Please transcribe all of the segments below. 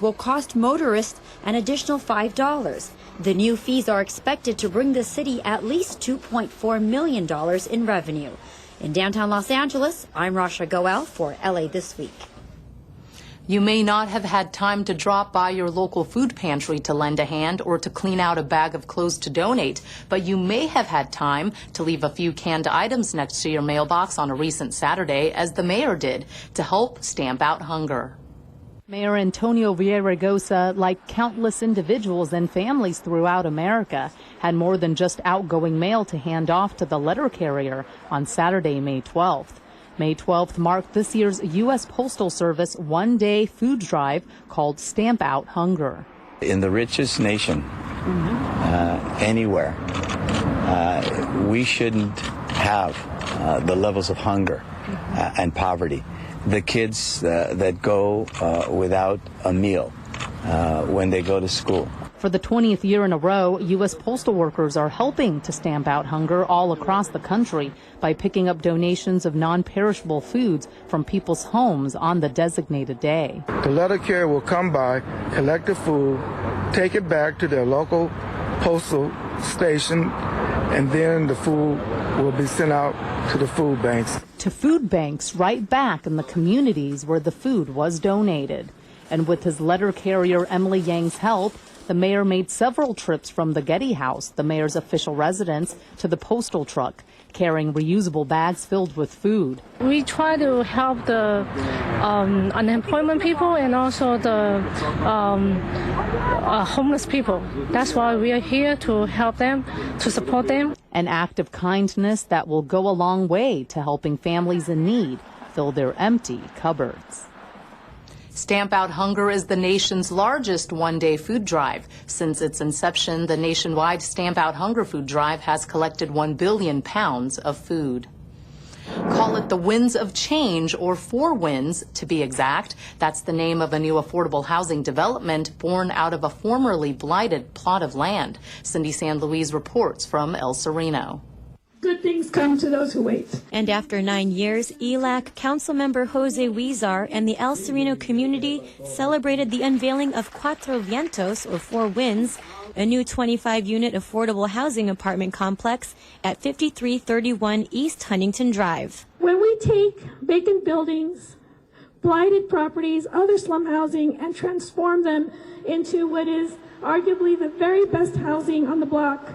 will cost motorists an additional $5. The new fees are expected to bring the city at least $2.4 million in revenue. In downtown Los Angeles, I'm Rasha Goel for LA This Week. You may not have had time to drop by your local food pantry to lend a hand or to clean out a bag of clothes to donate, but you may have had time to leave a few canned items next to your mailbox on a recent Saturday, as the mayor did, to help stamp out hunger. Mayor Antonio Villaraigosa, like countless individuals and families throughout America, had more than just outgoing mail to hand off to the letter carrier on Saturday, May 12th. May 12th marked this year's U.S. Postal Service one-day food drive called Stamp Out Hunger. In the richest nation anywhere, we shouldn't have the levels of hunger and poverty. The kids that go without a meal when they go to school. For the 20th year in a row, U.S. postal workers are helping to stamp out hunger all across the country by picking up donations of non-perishable foods from people's homes on the designated day. The letter carrier will come by, collect the food, take it back to their local postal station, and then the food will be sent out to the food banks. To food banks right back in the communities where the food was donated. And with his letter carrier Emily Yang's help, the mayor made several trips from the Getty House, the mayor's official residence, to the postal truck, carrying reusable bags filled with food. We try to help the unemployment people and also the homeless people. That's why we are here, to help them, to support them. An act of kindness that will go a long way to helping families in need fill their empty cupboards. Stamp Out Hunger is the nation's largest one-day food drive. Since its inception, the nationwide Stamp Out Hunger food drive has collected 1 billion pounds of food. Call it the Winds of Change, or 4 Winds to be exact. That's the name of a new affordable housing development born out of a formerly blighted plot of land. Cindy San Luis reports from El Sereno. Good things come to those who wait. And after 9 years, ELAC Councilmember Jose Huizar and the El Sereno community celebrated the unveiling of Cuatro Vientos, or 4 Winds, a new 25-unit affordable housing apartment complex at 5331 East Huntington Drive. When we take vacant buildings, blighted properties, other slum housing, and transform them into what is arguably the very best housing on the block,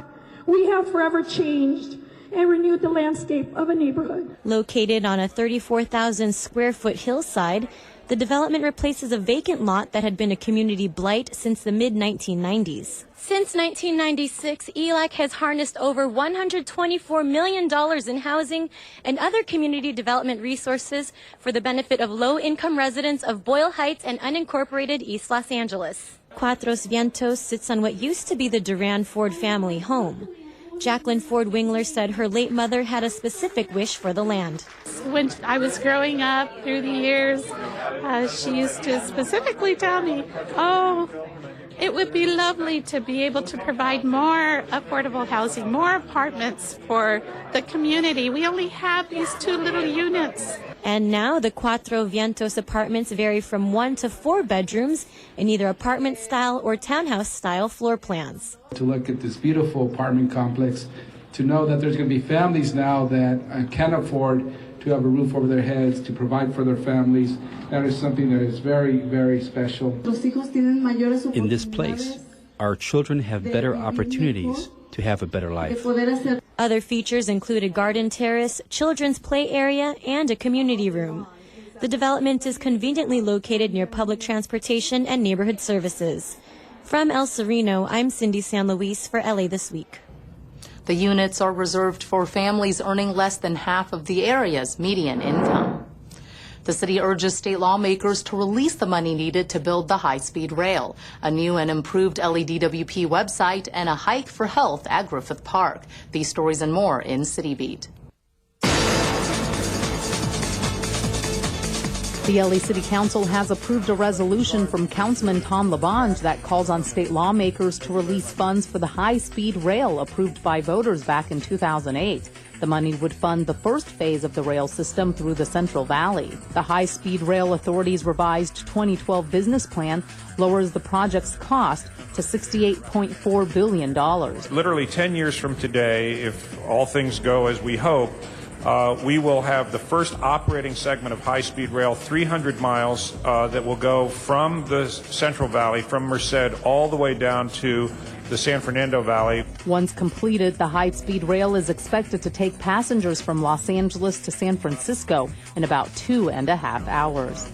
we have forever changed and renewed the landscape of a neighborhood. Located on a 34,000 square foot hillside, the development replaces a vacant lot that had been a community blight since the mid-1990s. Since 1996, ELAC has harnessed over $124 million in housing and other community development resources for the benefit of low-income residents of Boyle Heights and unincorporated East Los Angeles. Cuatro Vientos sits on what used to be the Duran Ford family home. Jacqueline Ford Wingler said her late mother had a specific wish for the land. When I was growing up through the years, she used to specifically tell me, oh, it would be lovely to be able to provide more affordable housing, more apartments for the community. We only have these 2 little units. And now the Cuatro Vientos apartments vary from 1 to 4 bedrooms in either apartment style or townhouse style floor plans. To look at this beautiful apartment complex, to know that there's going to be families now that can afford to have a roof over their heads, to provide for their families, that is something that is very, very special. In this place, our children have better opportunities to have a better life. Other features include a garden terrace, children's play area, and a community room. The development is conveniently located near public transportation and neighborhood services. From El Sereno, I'm Cindy San Luis for LA This Week. The units are reserved for families earning less than half of the area's median income. The city urges state lawmakers to release the money needed to build the high-speed rail, a new and improved LEDWP website, and a hike for health at Griffith Park. These stories and more in City Beat. The LA City Council has approved a resolution from Councilman Tom LaBonge that calls on state lawmakers to release funds for the high-speed rail approved by voters back in 2008. The money would fund the first phase of the rail system through the Central Valley. The High-Speed Rail Authority's revised 2012 business plan lowers the project's cost to $68.4 billion. Literally 10 years from today, if all things go as we hope, we will have the first operating segment of high-speed rail, 300 miles, that will go from the Central Valley, from Merced, all the way down to the San Fernando Valley. Once completed, the high-speed rail is expected to take passengers from Los Angeles to San Francisco in about 2.5 hours.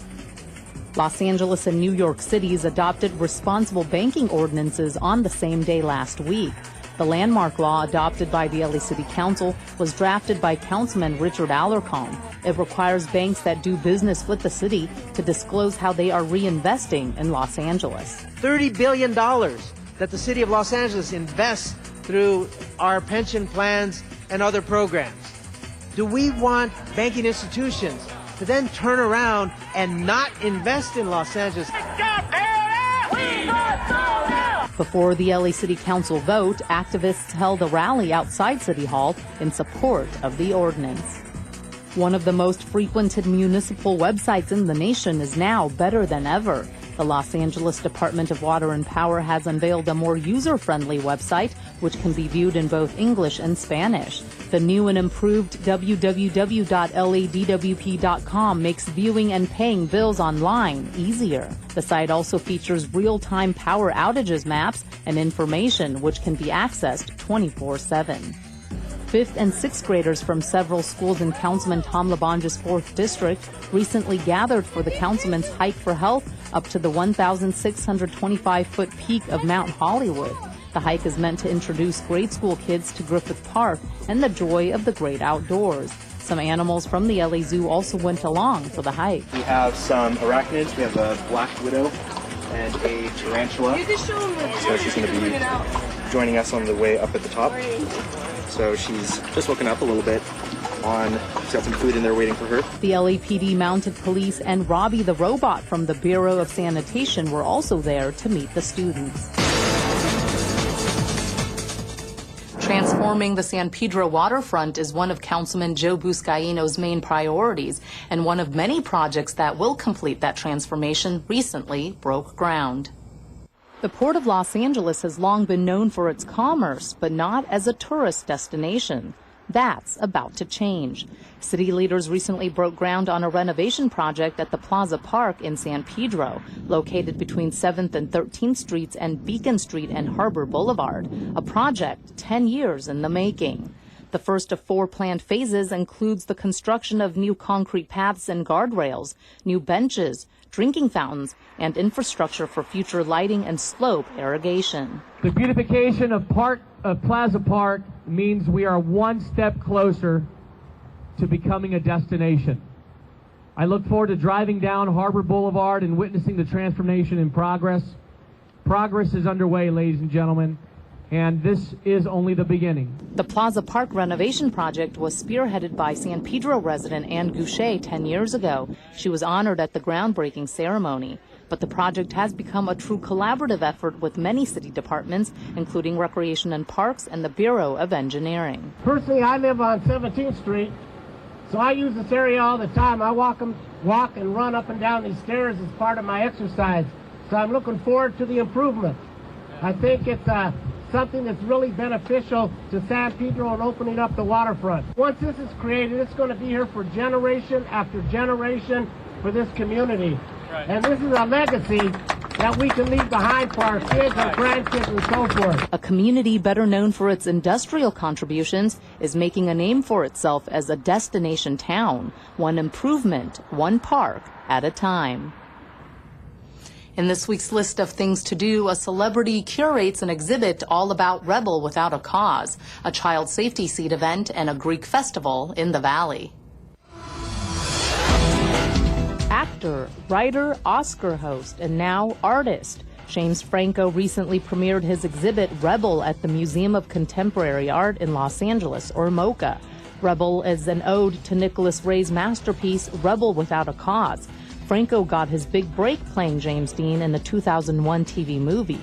Los Angeles and New York City's adopted responsible banking ordinances on the same day last week. The landmark law adopted by the LA City Council was drafted by Councilman Richard Alarcon. It requires banks that do business with the city to disclose how they are reinvesting in Los Angeles. $30 billion that the city of Los Angeles invests through our pension plans and other programs. Do we want banking institutions to then turn around and not invest in Los Angeles? Before the LA City Council vote, activists held a rally outside City Hall in support of the ordinance. One of the most frequented municipal websites in the nation is now better than ever. The Los Angeles Department of Water and Power has unveiled a more user-friendly website, which can be viewed in both English and Spanish. The new and improved www.ladwp.com makes viewing and paying bills online easier. The site also features real-time power outages maps and information which can be accessed 24/7. 5th and 6th graders from several schools in Councilman Tom LaBonge's 4th District recently gathered for the councilman's Hike for Health up to the 1,625-foot peak of Mount Hollywood. The hike is meant to introduce grade school kids to Griffith Park and the joy of the great outdoors. Some animals from the LA Zoo also went along for the hike. We have some arachnids. We have a black widow and a tarantula. So she's going to be joining us on the way up at the top. So she's just woken up a little bit. She's got some food in there waiting for her. The LAPD mounted police and Robbie the robot from the Bureau of Sanitation were also there to meet the students. Transforming the San Pedro waterfront is one of Councilman Joe Buscaino's main priorities, and one of many projects that will complete that transformation recently broke ground. The Port of Los Angeles has long been known for its commerce, but not as a tourist destination. That's about to change. City leaders recently broke ground on a renovation project at the Plaza Park in San Pedro, located between 7th and 13th Streets and Beacon Street and Harbor Boulevard, a project 10 years in the making. The first of 4 planned phases includes the construction of new concrete paths and guardrails, new benches, drinking fountains, and infrastructure for future lighting and slope irrigation. The beautification of Plaza Park means we are one step closer to becoming a destination. I look forward to driving down Harbor Boulevard and witnessing the transformation in progress. Progress is underway, ladies and gentlemen, and this is only the beginning. The Plaza Park renovation project was spearheaded by San Pedro resident Ann Goucher 10 years ago. She was honored at the groundbreaking ceremony. But the project has become a true collaborative effort with many city departments, including Recreation and Parks and the Bureau of Engineering. Personally, I live on 17th Street, so I use this area all the time. I walk and run up and down these stairs as part of my exercise. So I'm looking forward to the improvement. I think it's something that's really beneficial to San Pedro and opening up the waterfront. Once this is created, it's going to be here for generation after generation for this community. Right. And this is a legacy that we can leave behind for our kids, our grandkids, and so forth. A community better known for its industrial contributions is making a name for itself as a destination town, one improvement, one park at a time. In this week's list of things to do, a celebrity curates an exhibit all about Rebel Without a Cause, a child safety seat event, and a Greek festival in the Valley. Actor, writer, Oscar host, and now artist. James Franco recently premiered his exhibit Rebel at the Museum of Contemporary Art in Los Angeles, or MoCA. Rebel is an ode to Nicholas Ray's masterpiece Rebel Without a Cause. Franco got his big break playing James Dean in the 2001 TV movie.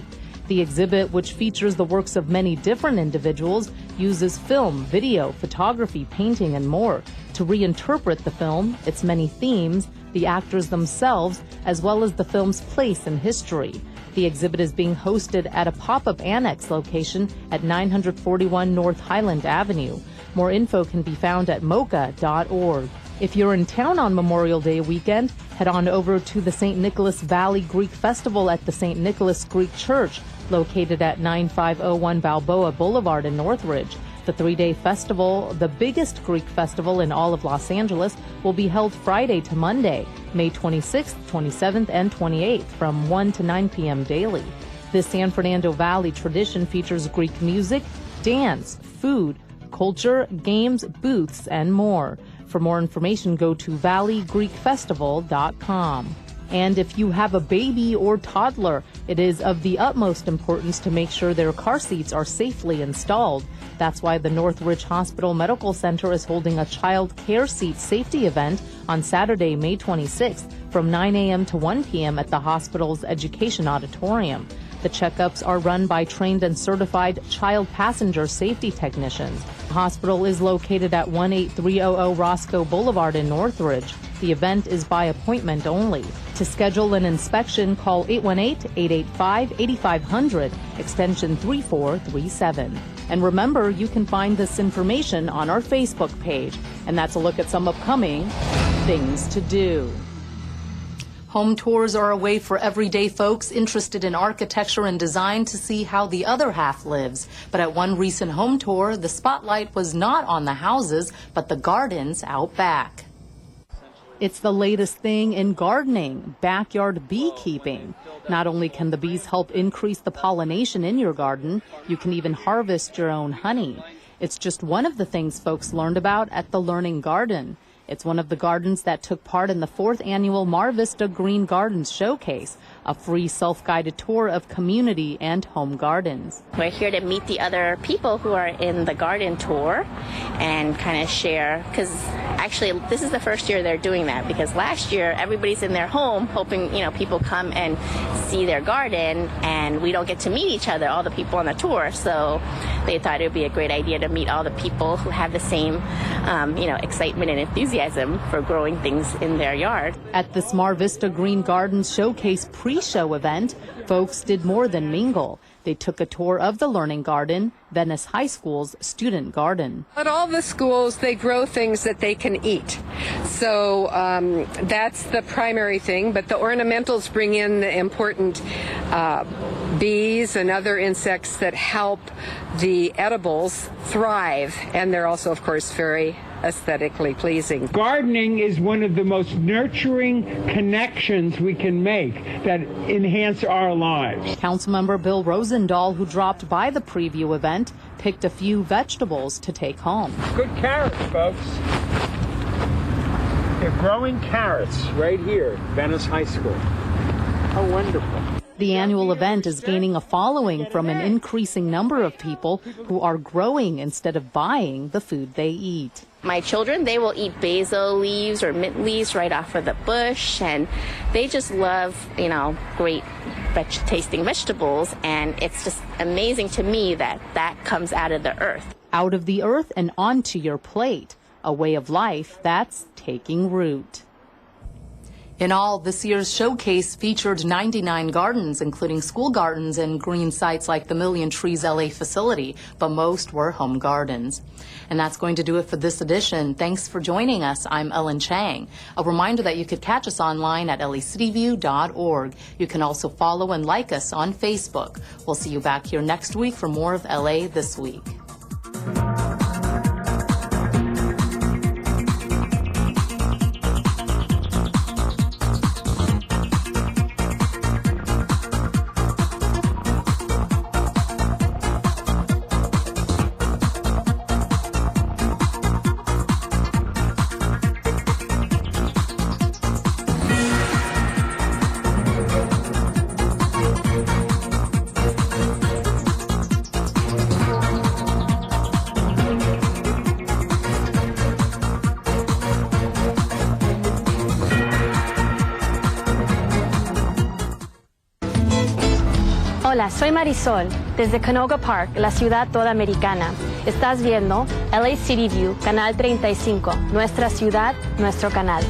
The exhibit, which features the works of many different individuals, uses film, video, photography, painting, and more to reinterpret the film, its many themes, the actors themselves, as well as the film's place in history. The exhibit is being hosted at a pop-up annex location at 941 North Highland Avenue. More info can be found at mocha.org. If you're in town on Memorial Day weekend, head on over to the St. Nicholas Valley Greek Festival at the St. Nicholas Greek Church, located at 9501 Balboa Boulevard in Northridge. The 3-day festival, the biggest Greek festival in all of Los Angeles, will be held Friday to Monday, May 26th, 27th, and 28th from 1 to 9 p.m. daily. This San Fernando Valley tradition features Greek music, dance, food, culture, games, booths, and more. For more information, go to valleygreekfestival.com. And if you have a baby or toddler, it is of the utmost importance to make sure their car seats are safely installed. That's why the Northridge Hospital Medical Center is holding a child care seat safety event on Saturday, May 26th from 9 a.m. to 1 p.m. at the hospital's Education Auditorium. The checkups are run by trained and certified child passenger safety technicians. The hospital is located at 18300 Roscoe Boulevard in Northridge. The event is by appointment only. To schedule an inspection, call 818-885-8500, extension 3437. And remember, you can find this information on our Facebook page. And that's a look at some upcoming things to do. Home tours are a way for everyday folks interested in architecture and design to see how the other half lives. But at one recent home tour, the spotlight was not on the houses, but the gardens out back. It's the latest thing in gardening, backyard beekeeping. Not only can the bees help increase the pollination in your garden, you can even harvest your own honey. It's just one of the things folks learned about at the Learning Garden. It's one of the gardens that took part in the 4th annual Mar Vista Green Gardens Showcase, a free self-guided tour of community and home gardens. We're here to meet the other people who are in the garden tour and kind of share, because actually this is the first year they're doing that, because last year everybody's in their home hoping, people come and see their garden, and we don't get to meet each other, all the people on the tour. So they thought it would be a great idea to meet all the people who have the same, excitement and enthusiasm for growing things in their yard. At this Mar Vista Green Gardens Showcase pre-show event, folks did more than mingle. They took a tour of the Learning Garden, Venice High School's student garden. At all the schools, they grow things that they can eat. So that's the primary thing, but the ornamentals bring in the important bees and other insects that help the edibles thrive, and they're also, of course, very aesthetically pleasing. Gardening is one of the most nurturing connections we can make that enhance our lives. Councilmember Bill Rosendahl, who dropped by the preview event, picked a few vegetables to take home. Good carrots, folks. They're growing carrots right here, Venice High School. How wonderful. The annual event is gaining a following from an increasing number of people who are growing instead of buying the food they eat. My children, they will eat basil leaves or mint leaves right off of the bush, and they just love, great tasting vegetables, and it's just amazing to me that that comes out of the earth. Out of the earth and onto your plate, a way of life that's taking root. In all, this year's showcase featured 99 gardens, including school gardens and green sites like the Million Trees LA facility, but most were home gardens. And that's going to do it for this edition. Thanks for joining us. I'm Ellen Chang. A reminder that you could catch us online at lacitywiew.org. You can also follow and like us on Facebook. We'll see you back here next week for more of LA This Week. Hola, soy Marisol, desde Canoga Park, la ciudad toda americana. Estás viendo LA City View, Canal 35, nuestra ciudad, nuestro canal.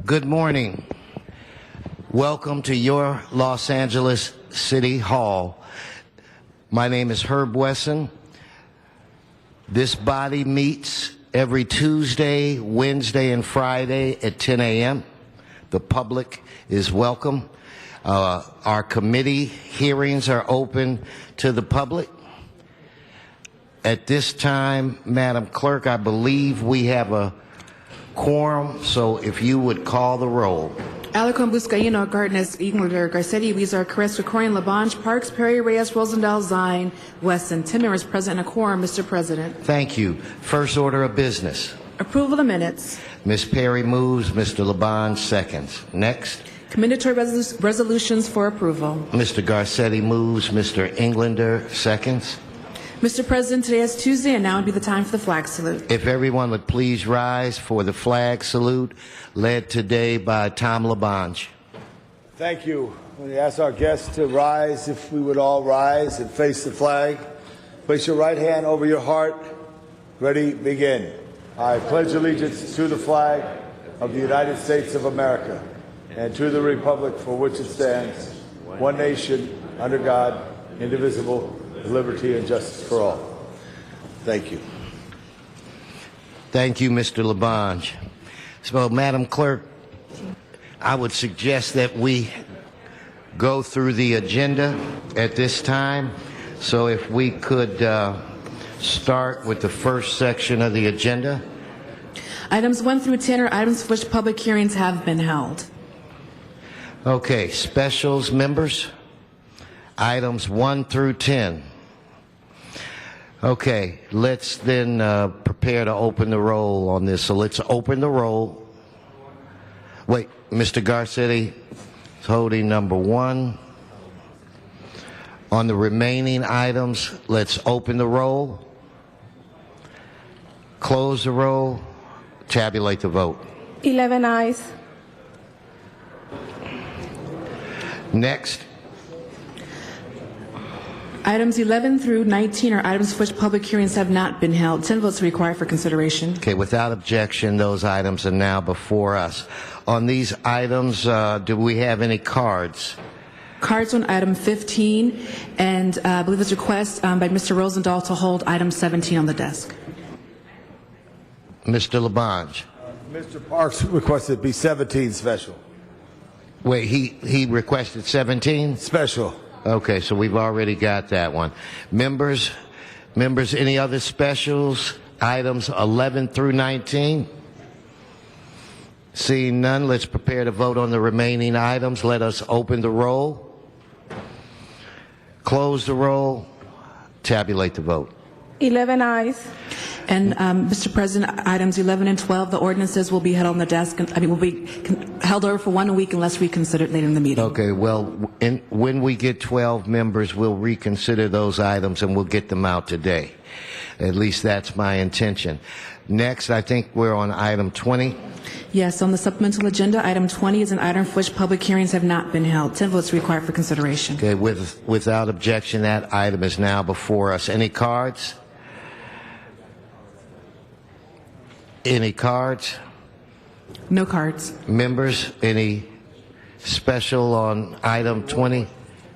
Good morning. Welcome to your Los Angeles City Hall. My name is Herb Wesson. This body meets every Tuesday, Wednesday, and Friday at 10 a.m. The public is welcome. Our committee hearings are open to the public. At this time, Madam Clerk, I believe we have a quorum, so if you would call the roll. Alarcon, Buscaino, Gartness, Englander, Garcetti, Weezer, Carrasco, Corian, Labange, Parks, Perry, Reyes, Rosendahl, Zine, Wesson. 10 members present and a quorum, Mr. President. Thank you. First order of business. Approval of the minutes. Ms. Perry moves, Mr. Labange seconds. Next. Commendatory resolutions for approval. Mr. Garcetti moves, Mr. Englander seconds. Mr. President, today is Tuesday, and now would be the time for the flag salute. If everyone would please rise for the flag salute, led today by Tom Labange. Thank you. I'm going to ask our guests to rise, if we would all rise and face the flag. Place your right hand over your heart. Ready, begin. I pledge allegiance to the flag of the United States of America and to the republic for which it stands, one nation, under God, indivisible, with liberty and justice for all. Thank you. Thank you, Mr. Labange. So, Madam Clerk, I would suggest that we go through the agenda at this time. So if we could start with the first section of the agenda. Items 1 through 10 are items for which public hearings have been held. Okay, specials, members. Items 1 through 10. Okay, let's then prepare to open the roll on this. So let's open the roll. Wait, Mr. Garcetti is holding number 1. On the remaining items, let's open the roll, close the roll, tabulate the vote. 11 ayes. Next. Items 11 through 19 are items for which public hearings have not been held. 10 votes are required for consideration. Okay, without objection, those items are now before us. On these items, do we have any cards? Cards on item 15, and I believe there's a request by Mr. Rosendahl to hold item 17 on the desk. Mr. Labange. Mr. Parks requested it be 17 special. Wait, he requested 17? Special. Okay, so we've already got that one. Members, any other specials? Items 11 through 19? Seeing none, let's prepare to vote on the remaining items. Let us open the roll, close the roll, tabulate the vote. 11 ayes. And Mr. President, items 11 and 12, the ordinances will be held on the desk. Will be held over for 1 week unless reconsidered later in the meeting. Okay. Well, when we get 12 members, we'll reconsider those items and we'll get them out today. At least that's my intention. Next, I think we're on item 20. Yes, on the supplemental agenda, item 20 is an item for which public hearings have not been held. 10 votes required for consideration. Okay. Without objection, that item is now before us. Any cards? Any cards? No cards. Members, any special on item 20?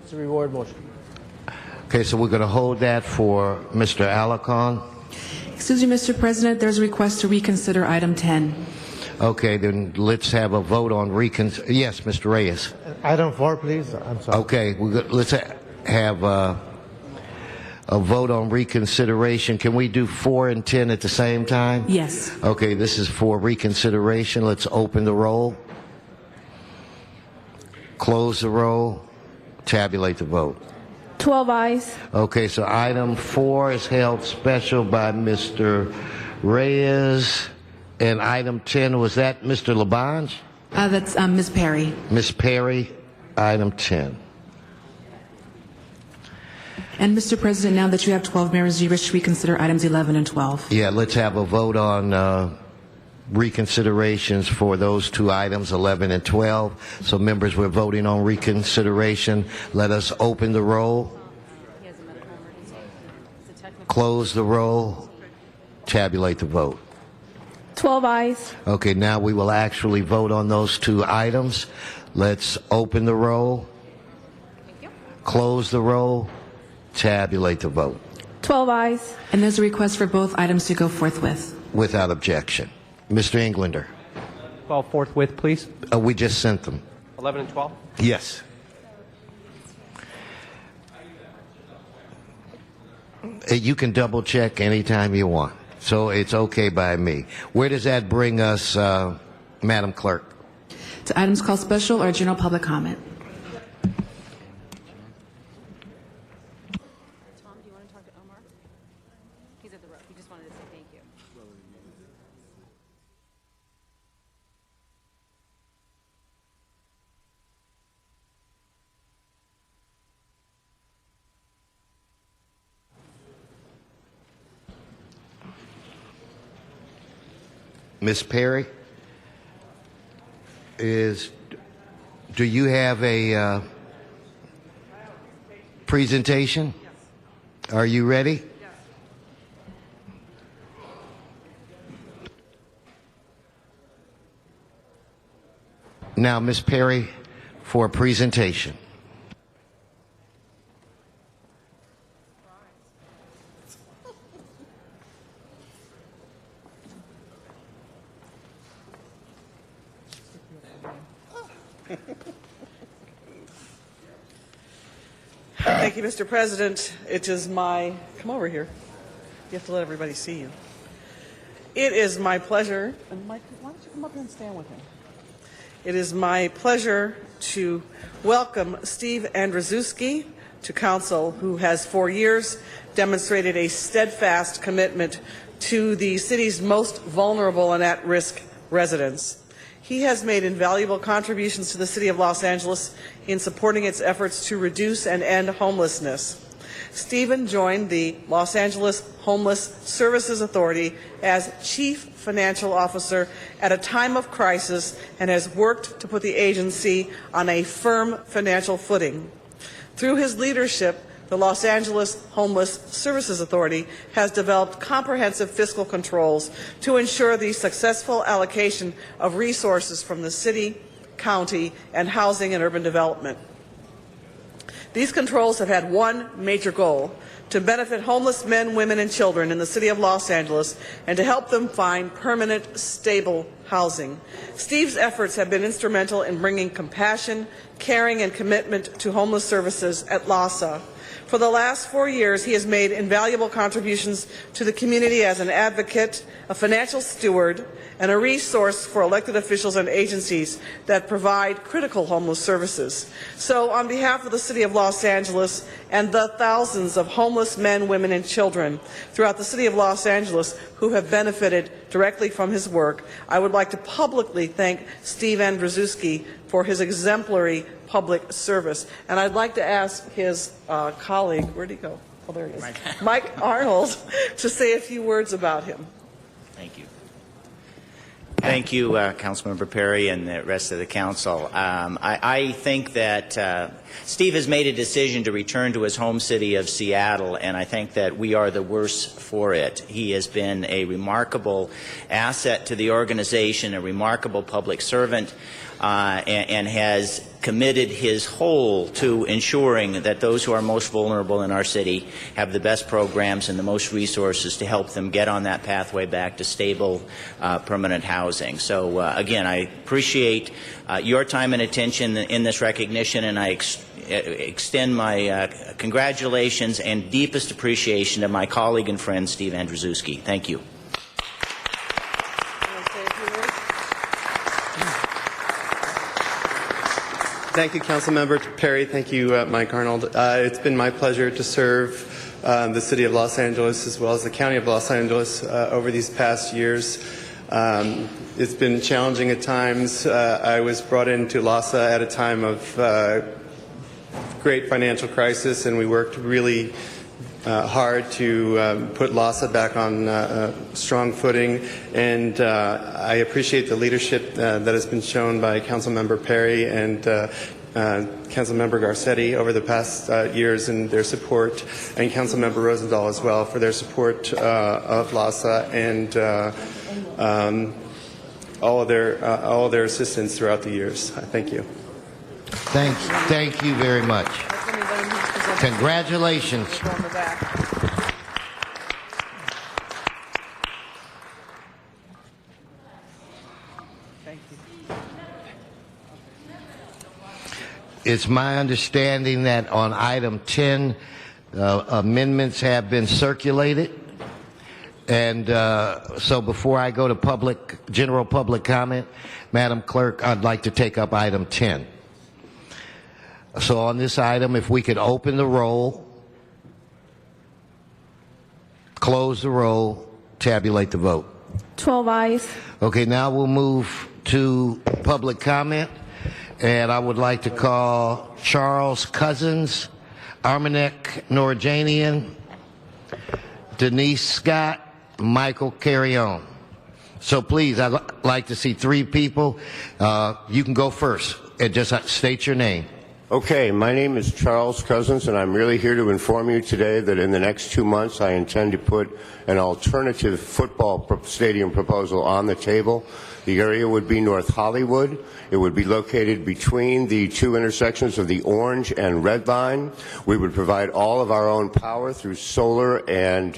It's a reward motion. Okay, so we're going to hold that for Mr. Alarcon. Excuse me, Mr. President, there's a request to reconsider item 10. Okay, then let's have a vote on reconsider. Yes, Mr. Reyes. Item 4, please. I'm sorry. Okay, let's have a vote on reconsideration. Can we do 4 and 10 at the same time? Yes. Okay, this is for reconsideration. Let's open the roll, close the roll, tabulate the vote. 12 ayes. Okay, so item 4 is held special by Mr. Reyes, and item 10, was that Mr. Labange? That's Ms. Perry. Ms. Perry, item 10. And Mr. President, now that you have 12 members, do you wish to reconsider items 11 and 12? Yeah, let's have a vote on reconsiderations for those two items, 11 and 12. So members, we're voting on reconsideration. Let us open the roll, close the roll, tabulate the vote. 12 ayes. Okay, now we will actually vote on those two items. Let's open the roll, close the roll, tabulate the vote. 12 ayes. And there's a request for both items to go forthwith. Without objection. Mr. Englander. 12 forthwith, please. We just sent them. 11 and 12? Yes. You can double check anytime you want. So it's okay by me. Where does that bring us, Madam Clerk? To items called special or general public comment. Ms. Perry, do you have a presentation? Yes. Are you ready? Yes. Now, Ms. Perry, for a presentation. Thank you, Mr. President. It is my, come over here. You have to let everybody see you. It is my pleasure, and Mike, why don't you come up here and stand with me? It is my pleasure to welcome Steve Andrzejewski to Council, who has for years demonstrated a steadfast commitment to the city's most vulnerable and at-risk residents. He has made invaluable contributions to the City of Los Angeles in supporting its efforts to reduce and end homelessness. Stephen joined the Los Angeles Homeless Services Authority as Chief Financial Officer at a time of crisis and has worked to put the agency on a firm financial footing. Through his leadership, the Los Angeles Homeless Services Authority has developed comprehensive fiscal controls to ensure the successful allocation of resources from the city, county, and housing and urban development. These controls have had one major goal: to benefit homeless men, women, and children in the city of Los Angeles and to help them find permanent, stable housing. Steve's efforts have been instrumental in bringing compassion, caring, and commitment to homeless services at LAHSA. For the last 4 years, he has made invaluable contributions to the community as an advocate, a financial steward, and a resource for elected officials and agencies that provide critical homeless services. So, on behalf of the City of Los Angeles and the thousands of homeless men, women, and children throughout the City of Los Angeles who have benefited directly from his work, I would like to publicly thank Steve Andrzejewski for his exemplary public service. And I'd like to ask his colleague, where'd he go? Oh, there he is. Mike Arnold, to say a few words about him. Thank you. Thank you, Councilmember Perry and the rest of the council. I think that Steve has made a decision to return to his home city of Seattle, and I think that we are the worse for it. He has been a remarkable asset to the organization, a remarkable public servant, and has committed his whole to ensuring that those who are most vulnerable in our city have the best programs and the most resources to help them get on that pathway back to stable, permanent housing. So again, I appreciate your time and attention in this recognition, and I extend my congratulations and deepest appreciation to my colleague and friend, Steve Andrzejewski. Thank you. Thank you, Councilmember Perry. Thank you, Mike Arnold. It's been my pleasure to serve the City of Los Angeles as well as the County of Los Angeles over these past years. It's been challenging at times. I was brought into LAHSA at a time of great financial crisis, and we worked really hard to put LAHSA back on strong footing, and I appreciate the leadership that has been shown by Councilmember Perry and Councilmember Garcetti over the past years and their support, and Councilmember Rosendahl as well for their support of LAHSA, and all of their assistance throughout the years. Thank you. Thank you very much. Congratulations. It's my understanding that on item 10, amendments have been circulated. And so before I go to general public comment, Madam Clerk, I'd like to take up item 10. So on this item, if we could open the roll, close the roll, tabulate the vote. 12 ayes. Okay, now we'll move to public comment. And I would like to call Charles Cousins, Armanek Noorjanian, Denise Scott, Michael Carrion. So please, I'd like to see 3 people. You can go first and just state your name. Okay, my name is Charles Cousins, and I'm really here to inform you today that in the next 2 months I intend to put an alternative football stadium proposal on the table. The area would be North Hollywood. It would be located between the 2 intersections of the Orange and Red Line. We would provide all of our own power through solar and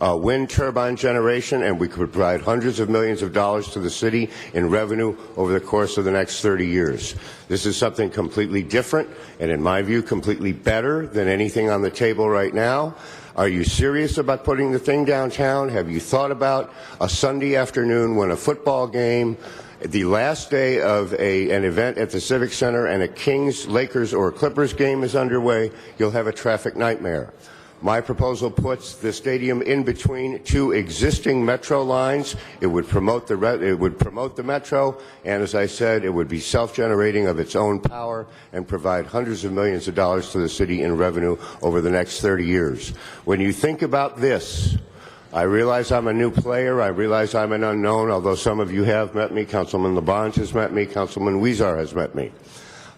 wind turbine generation, and we could provide hundreds of millions of dollars to the city in revenue over the course of the next 30 years. This is something completely different, and in my view, completely better than anything on the table right now. Are you serious about putting the thing downtown? Have you thought about a Sunday afternoon when a football game, the last day of an event at the Civic Center, and a Kings, Lakers, or Clippers game is underway? You'll have a traffic nightmare. My proposal puts the stadium in between 2 existing metro lines. It would promote the metro, and as I said, it would be self-generating of its own power and provide hundreds of millions of dollars to the city in revenue over the next 30 years. When you think about this, I realize I'm a new player. I realize I'm an unknown, although some of you have met me. Councilman Labange has met me. Councilman Huizar has met me.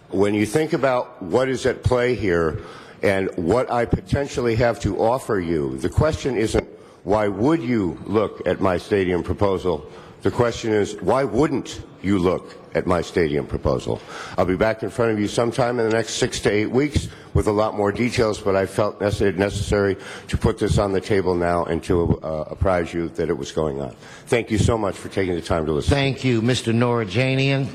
When you think about what is at play here, and what I potentially have to offer you, the question isn't why would you look at my stadium proposal? The question is why wouldn't you look at my stadium proposal? I'll be back in front of you sometime in the next 6 to 8 weeks with a lot more details, but I felt necessary to put this on the table now and to apprise you that it was going on. Thank you so much for taking the time to listen. Thank you, Mr. Noorjanian.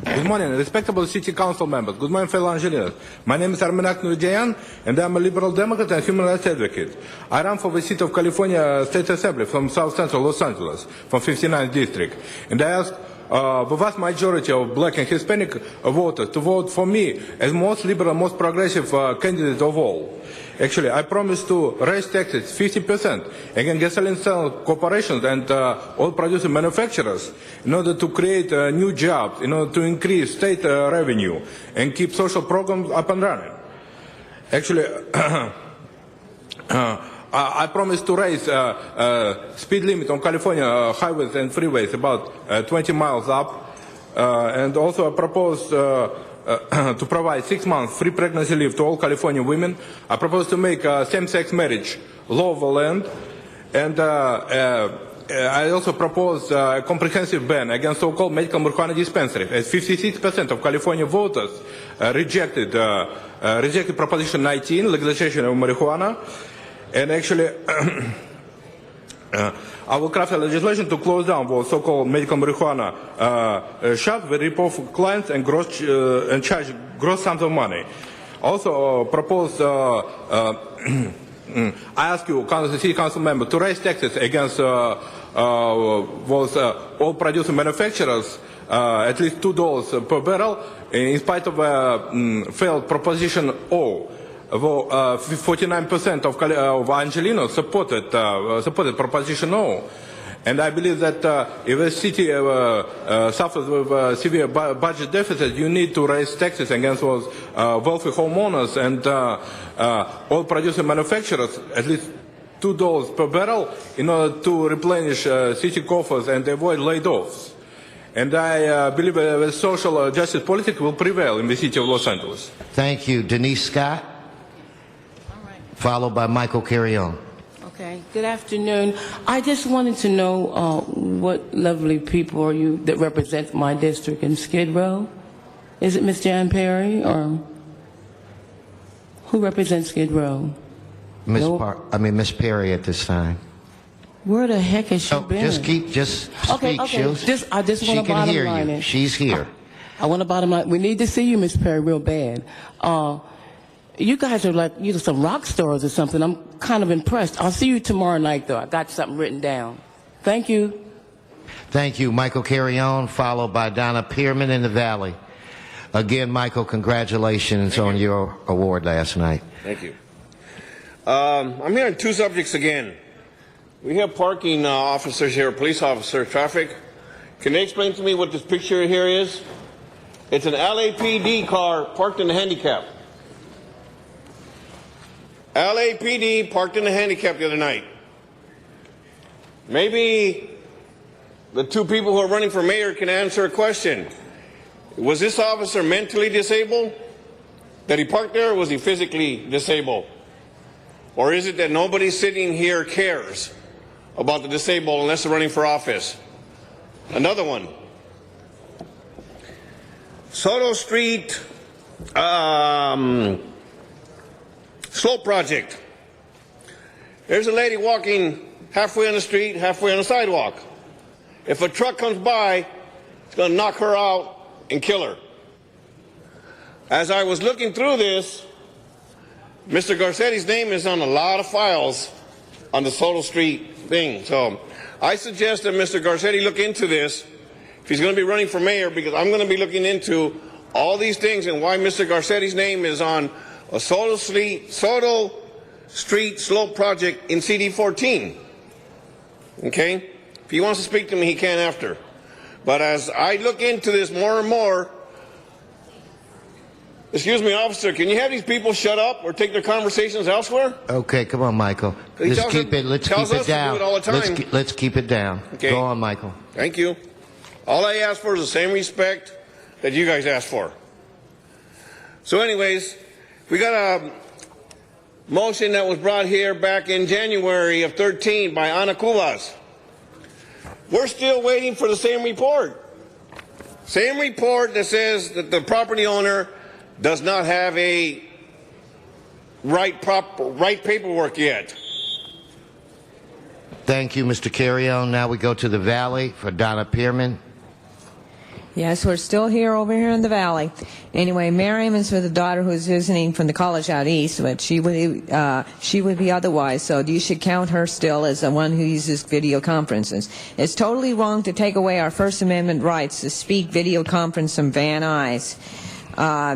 Good morning, respectable city council members. Good morning, fellow Angelinos. My name is Armanek Noorjanian, and I'm a liberal Democrat and human rights advocate. I run for the seat of California State Assembly from South Central Los Angeles, from 59th District. And I ask the vast majority of black and Hispanic voters to vote for me as most liberal, most progressive candidate of all. Actually, I promise to raise taxes 50% against gasoline sale corporations and oil producing manufacturers in order to create new jobs, in order to increase state revenue and keep social programs up and running. Actually, I promise to raise speed limit on California highways and freeways about 20 miles up, and also I propose to provide 6 months free pregnancy leave to all California women. I propose to make same-sex marriage law of the land, and I also propose a comprehensive ban against so-called medical marijuana dispensaries, as 56% of California voters rejected Proposition 19, legalization of marijuana. And actually, I will craft a legislation to close down the so-called medical marijuana shops, where rip off clients and charge gross sums of money. Also propose, I ask you, city council member, to raise taxes against those oil producing manufacturers at least $2 per barrel, in spite of failed Proposition O. 49% of Angelinos supported Proposition O. And I believe that if a city suffers with severe budget deficit, you need to raise taxes against those wealthy homeowners and oil-producing manufacturers, at least $2 per barrel, in order to replenish city coffers and avoid layoffs. And I believe the social justice policy will prevail in the city of Los Angeles. Thank you. Denise Scott, followed by Michael Carrion. Okay, good afternoon. I just wanted to know what lovely people are you that represent my district in Skid Row? Is it Miss Jan Perry or who represents Skid Row? Miss Perry at this time. Where the heck has she been? Just speak. I just she want to can bottom hear line you. it. She's here. I want to bottom line. We need to see you, Miss Perry, real bad. You guys are like some rock stars or something. I'm kind of impressed. I'll see you tomorrow night, though. I got something written down. Thank you. Thank you, Michael Carrion, followed by Donna Pearman in the Valley. Again, Michael, congratulations on your award last night. Thank you. I'm hearing two subjects again. We have parking officers here, police officer, traffic. Can they explain to me what this picture here is? It's an LAPD car parked in the handicap. LAPD parked in the handicap the other night. Maybe the two people who are running for mayor can answer a question. Was this officer mentally disabled that he parked there, or was he physically disabled? Or is it that nobody sitting here cares about the disabled unless they're running for office? Another one. Soto Street slope project. There's a lady walking halfway on the street, halfway on the sidewalk. If a truck comes by, it's going to knock her out and kill her. As I was looking through this, Mr. Garcetti's name is on a lot of files on the Soto Street thing. So I suggest that Mr. Garcetti look into this if he's going to be running for mayor, because I'm going to be looking into all these things and why Mr. Garcetti's name is on a Soto Street slope project in CD 14. Okay? If he wants to speak to me, he can after. But as I look into this more and more, excuse me, officer, can you have these people shut up or take their conversations elsewhere? Okay, come on, Michael. Let's keep it down. Let's keep it down. Okay. Go on, Michael. Thank you. All I ask for is the same respect that you guys asked for. So anyways, we got a motion that was brought here back in January of 13 by Ana Cubas. We're still waiting for the same report. Same report that says that the property owner does not have a right paperwork yet. Thank you, Mr. Carrion. Now we go to the Valley for Donna Pearman. Yes, we're still here over here in the Valley. Anyway, Miriam is with a daughter who's visiting from the college out east, but she would be otherwise, so you should count her still as the one who uses video conferences. It's totally wrong to take away our First Amendment rights to speak video conference from Van Nuys.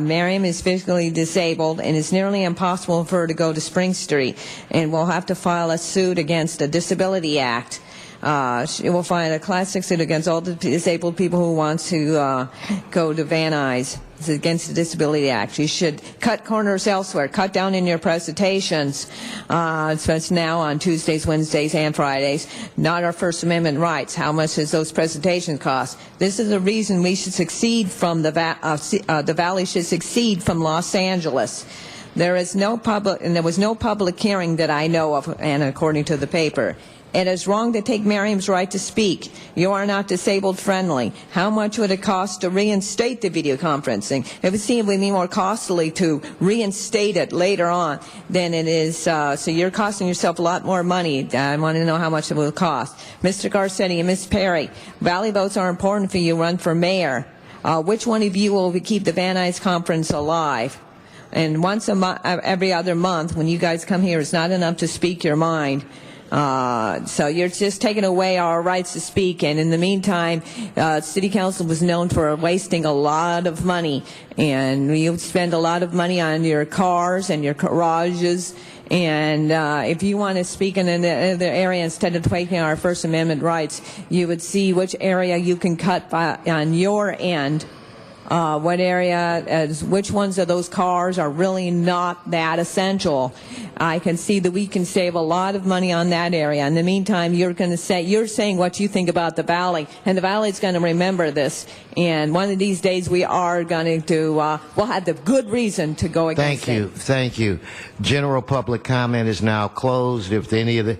Miriam is physically disabled, and it's nearly impossible for her to go to Spring Street, and will have to file a suit against the Disability Act. She will file a classic suit against all the disabled people who want to go to Van Nuys. It's against the Disability Act. You should cut corners elsewhere. Cut down in your presentations. So it's now on Tuesdays, Wednesdays, and Fridays. Not our First Amendment rights. How much does those presentations cost? This is the reason we should succeed from the Valley should succeed from Los Angeles. There is no public, and there was no public hearing that I know of, and according to the paper. It is wrong to take Miriam's right to speak. You are not disabled friendly. How much would it cost to reinstate the video conferencing? It would seem to be more costly to reinstate it later on than it is, so you're costing yourself a lot more money. I want to know how much it will cost. Mr. Garcetti and Ms. Perry, Valley votes are important for you. Run for mayor. Which one of you will keep the Van Nuys conference alive? And once every other month, when you guys come here, it's not enough to speak your mind. So you're just taking away our rights to speak, and in the meantime, City Council was known for wasting a lot of money, and you spend a lot of money on your cars and your garages, and if you want to speak in another area instead of taking our First Amendment rights, you would see which area you can cut on your end which ones of those cars are really not that essential. I can see that we can save a lot of money on that area. In the meantime, you're saying what you think about the Valley, and the Valley is going to remember this. And one of these days, we are going to we'll have the good reason to go against it. Thank you. General public comment is now closed. If any of the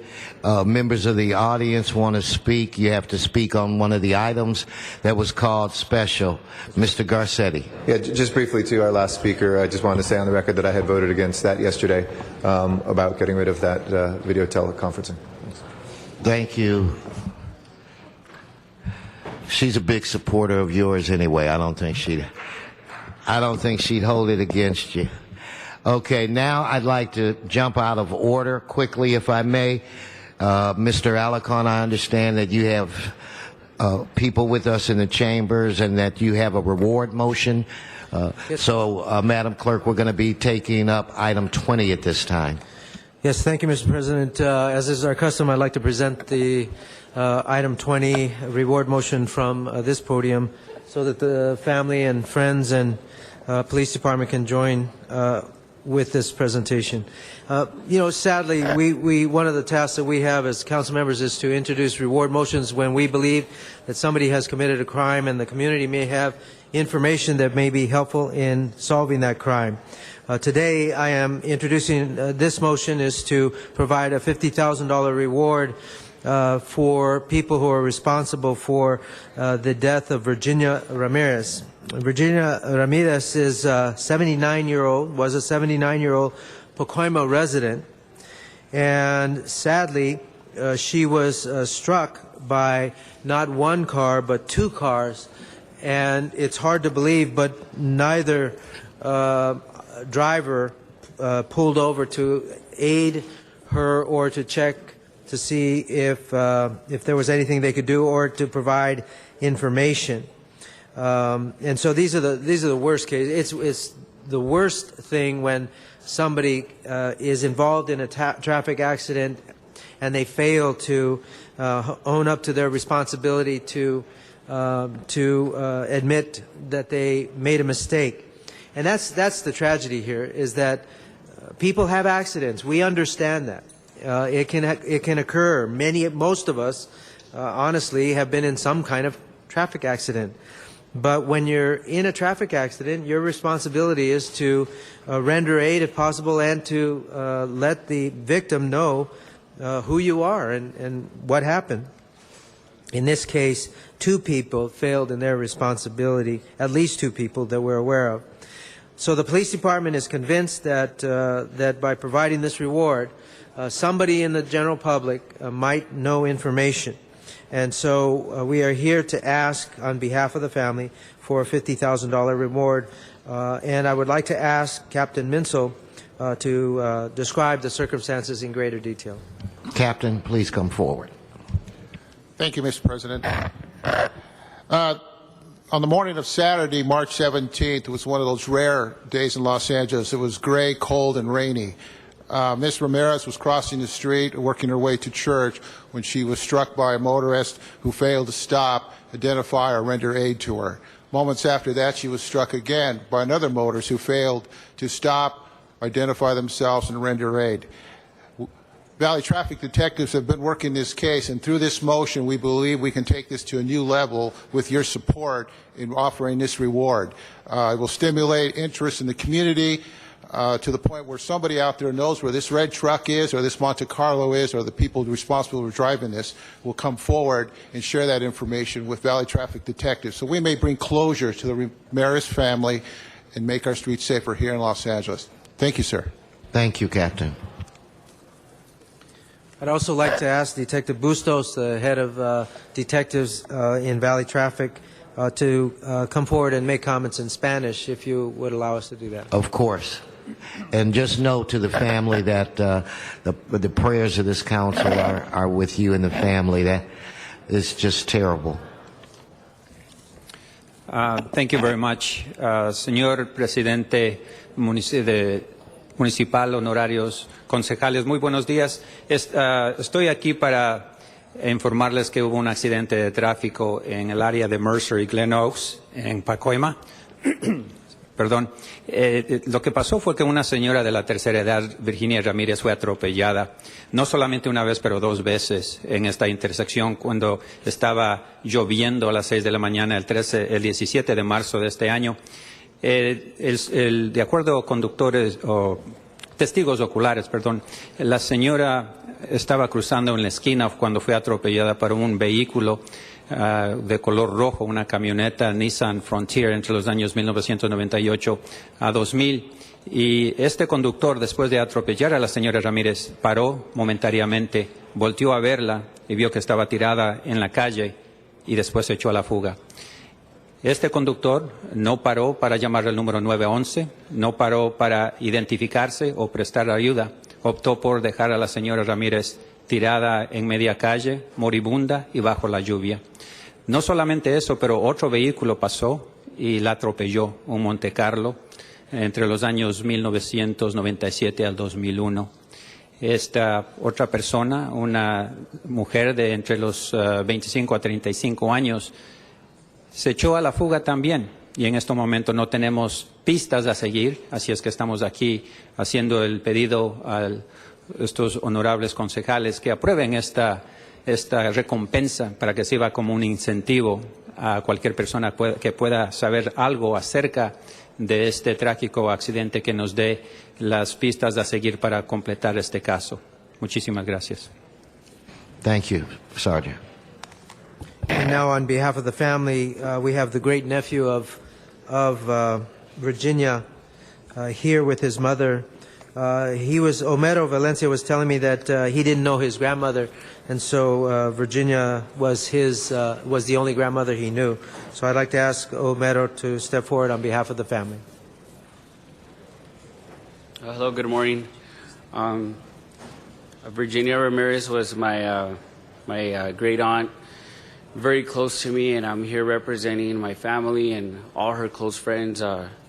members of the audience want to speak, you have to speak on one of the items that was called special. Mr. Garcetti. Yeah, just briefly to our last speaker, I just wanted to say on the record that I had voted against that yesterday about getting rid of that video teleconferencing. Thanks. Thank you. She's a big supporter of yours anyway. I don't think she'd hold it against you. Okay, now I'd like to jump out of order quickly, if I may. Mr. Alarcon, I understand that you have people with us in the chambers and that you have a reward motion. So, Madam Clerk, we're going to be taking up item 20 at this time. Yes, thank you, Mr. President. As is our custom, I'd like to present the item 20 reward motion from this podium so that the family and friends and police department can join with this presentation. Sadly, one of the tasks that we have as council members is to introduce reward motions when we believe that somebody has committed a crime and the community may have information that may be helpful in solving that crime. Today, I am introducing this motion is to provide a $50,000 reward for people who are responsible for the death of Virginia Ramirez. Virginia Ramirez is was a 79-year-old Pacoima resident, and sadly, she was struck by not one car but two cars, and it's hard to believe, but neither driver pulled over to aid her or to check to see if there was anything they could do or to provide information. And so these are the worst cases. It's the worst thing when somebody is involved in a traffic accident and they fail to own up to their responsibility to admit that they made a mistake. And that's the tragedy here, is that people have accidents. We understand that. It can occur. Most of us, honestly, have been in some kind of traffic accident. But when you're in a traffic accident, your responsibility is to render aid if possible and to let the victim know who you are and what happened. In this case, two people failed in their responsibility, at least two people that we're aware of. So the police department is convinced that that by providing this reward, somebody in the general public might know information. And so we are here to ask on behalf of the family for a $50,000 reward. And I would like to ask Captain Minsel to describe the circumstances in greater detail. Captain, please come forward. Thank you, Mr. President. On the morning of Saturday, March 17th, it was one of those rare days in Los Angeles. It was gray, cold, and rainy. Ms. Ramirez was crossing the street, working her way to church, when she was struck by a motorist who failed to stop, identify, or render aid to her. Moments after that, she was struck again by another motorist who failed to stop, identify themselves, and render aid. Valley traffic detectives have been working this case, and through this motion, we believe we can take this to a new level with your support in offering this reward. It will stimulate interest in the community, to the point where somebody out there knows where this red truck is or this Monte Carlo is, or the people responsible for driving this will come forward and share that information with Valley traffic detectives. So we may bring closure to the Ramirez family and make our streets safer here in Los Angeles. Thank you, sir. Thank you, Captain. I'd also like to ask Detective Bustos, the head of detectives in Valley Traffic, to come forward and make comments in Spanish, if you would allow us to do that. Of course. And just know to the family that the prayers of this council are with you and the family. That is just terrible. Thank you very much. Señor Presidente Municipal, honorarios, concejales, muy buenos días. Estoy aquí para informarles que hubo un accidente de tráfico en el área de Mercer y Glen Oaks, en Pacoima. Perdón. Lo que pasó fue que una señora de la tercera edad, Virginia Ramírez, fue atropellada, no solamente una vez, pero 2 veces en esta intersección cuando estaba lloviendo a las 6 de la mañana, el 17 de marzo de este año. De acuerdo a conductores o testigos oculares, perdón, la señora estaba cruzando en la esquina cuando fue atropellada por un vehículo de color rojo, una camioneta Nissan Frontier entre los años 1998 a 2000. Y este conductor, después de atropellar a la señora Ramírez, paró momentáneamente, volteó a verla y vio que estaba tirada en la calle y después se echó a la fuga. Este conductor no paró para llamar al número 911, no paró para identificarse o prestar ayuda. Optó por dejar a la señora Ramírez tirada en media calle, moribunda y bajo la lluvia. No solamente eso, pero otro vehículo pasó y la atropelló, un Monte Carlo, entre los años 1997 al 2001. Esta otra persona, una mujer de entre los 25 a 35 años, se echó a la fuga también. Y en este momento no tenemos pistas a seguir, así es que estamos aquí haciendo el pedido a estos honorables concejales que aprueben esta recompensa para que sirva como un incentivo a cualquier persona que pueda saber algo acerca de este trágico accidente, que nos dé las pistas a seguir para completar este caso. Muchísimas gracias. Thank you, Sergeant. And now, on behalf of the family, we have the great nephew of Virginia here with his mother. Homero Valencia was telling me that he didn't know his grandmother, and so Virginia was the only grandmother he knew. So I'd like to ask Homero to step forward on behalf of the family. Hello, good morning. Virginia Ramirez was my great aunt, very close to me, and I'm here representing my family and all her close friends.